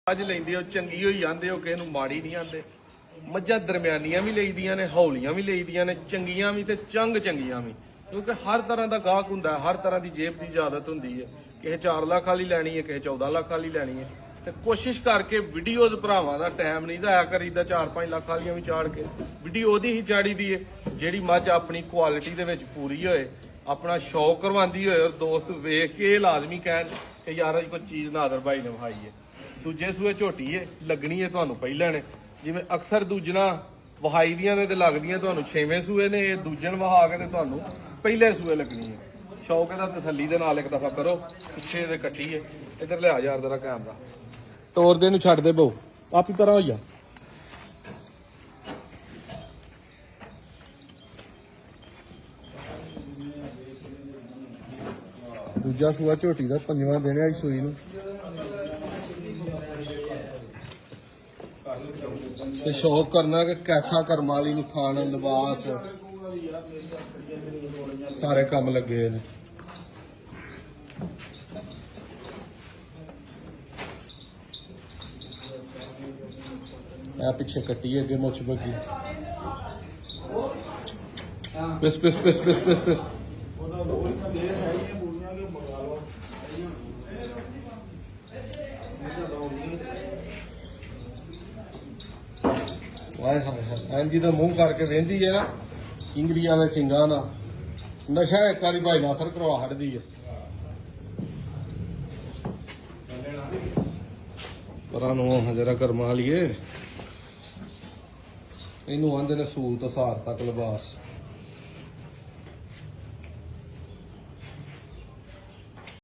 ਅੱਜ ਲੈਂਦੇ ਹੋ ਚੰਗੀ ਹੋਈ ਆਂਦੇ ਹੋ, ਕਿਸੇ ਨੂੰ ਮਾੜੀ ਨਹੀਂ ਆਂਦੇ। ਮੱਝਾਂ ਦਰਮਿਆਨੀਆਂ ਵੀ ਲਈਦੀਆਂ ਨੇ, ਹੌਲੀਆਂ ਵੀ ਲਈਦੀਆਂ ਨੇ, ਚੰਗੀਆਂ ਵੀ ਤੇ ਚੰਗੀਆਂ ਵੀ, ਕਿਉਂਕਿ ਹਰ ਤਰ੍ਹਾਂ ਦਾ ਗਾਹਕ ਹੁੰਦਾ, ਹਰ ਤਰ੍ਹਾਂ ਦੀ ਜੇਬ ਦੀ ਇਜਾਜ਼ਤ ਹੁੰਦੀ ਹੈ। ਕਿਸੇ 4 ਲੱਖ ਵਾਲੀ ਲੈਣੀ ਹੈ, ਕਿਸੇ 14 ਲੱਖ ਵਾਲੀ ਲੈਣੀ ਹੈ। ਤੇ ਕੋਸ਼ਿਸ਼ ਕਰਕੇ ਵੀਡੀਓਜ਼ ਭਰਾਵਾਂ ਦਾ ਟਾਈਮ ਨਹੀਂ ਜ਼ਾਇਆ ਕਰੀਦਾ 4-5 ਲੱਖ ਵਾਲੀਆਂ ਵੀ ਚਾੜ ਕੇ। ਵੀਡੀਓ ਉਹਦੀ ਹੀ ਚਾੜੀ ਦੀ ਹੈ ਜਿਹੜੀ ਮੱਝ ਆਪਣੀ ਕੁਆਲਿਟੀ ਦੇ ਵਿੱਚ ਪੂਰੀ ਹੋਏ, ਆਪਣਾ ਸ਼ੌਕ ਕਰਵਾਉਂਦੀ ਹੋਏ, ਔਰ ਦੋਸਤ ਵੇਖ ਕੇ ਇਹ ਲਾਜ਼ਮੀ ਕਹਿਣ ਕਿ ਯਾਰ ਕੋਈ ਚੀਜ਼ ਨਾਦਰ ਭਾਈ ਨੇ ਵਿਖਾਈ ਹੈ। ਦੂਜੇ ਸੂਏ ਝੋਟੀ ਹੈ, ਲੱਗਣੀ ਹੈ ਤੁਹਾਨੂੰ ਪਹਿਲਾਂ ਨੇ, ਜਿਵੇਂ ਅਕਸਰ ਦੂਜਣਾ ਵਹਾਈ ਦੀਆਂ ਨੇ ਤੇ ਲੱਗਦੀਆਂ ਤੁਹਾਨੂੰ 6ਵੇਂ ਸੂਏ ਨੇ, ਇਹ ਦੂਜਣ ਵਹਾ ਕੇ ਤੇ ਤੁਹਾਨੂੰ ਪਹਿਲੇ ਸੂਏ ਲੱਗਣੀ ਹੈ। ਸ਼ੌਕ ਇਹਦਾ ਤਸੱਲੀ ਦੇ ਨਾਲ ਇੱਕ ਦਫਾ ਕਰੋ। ਪਿੱਛੇ ਦੇ ਕੱਟੀ ਹੈ, ਇੱਧਰ ਲਿਆ ਯਾਰ ਤੇਰਾ ਕੈਮਰਾ ਤੋੜ ਦੇ ਨੂੰ ਛੱਡ ਦੇ ਬਹੁ ਆਪੀ ਪਰਾਂ ਹੋ ਜਾ। ਦੂਜਾ ਸੂਆ ਝੋਟੀ ਦਾ 5ਵਾਂ ਦਿਨ ਹੈ ਸੂਈ ਨੂੰ, ਤੇ ਸ਼ੌਕ ਕਰਨਾ ਕਿ ਕੈਸਾ ਕਰਮ ਵਾਲੀ ਨੂੰ ਖਾਣ ਲਿਬਾਸ ਸਾਰੇ ਕੰਮ ਲੱਗੇ ਨੇ। ਆ ਪਿੱਛੇ ਕੱਟੀ ਅੱਗੇ ਮੁੱਛ ਬੱਗੀ ਪਿਸ ਪਿਸ ਪਿਸ ਪਿਸ ਪਿਸ ਪਿਸ ਵਾਏ ਹਾਏ ਐਂਜੀ ਦਾ ਮੂੰਹ ਕਰਕੇ ਵੇਂਦੀ ਹੈ ਨਾ ਇੰਗਲੀਆਂ ਦੇ ਸਿੰਘਾਂ ਦਾ ਨਸ਼ਾ ਇੱਕ ਵਾਰੀ ਭਾਈ ਨਾ ਅਸਰ ਕਰਵਾ ਹਟਦੀ ਹੈ। ਪਰਾਂ ਨੂੰ ਜਰਾ ਕਰਮਾ ਲਈਏ, ਇਹਨੂੰ ਆਂਦੇ ਨੇ ਸਹੂਲਤ ਸਾਰ ਤੱਕ ਲਿਬਾਸ।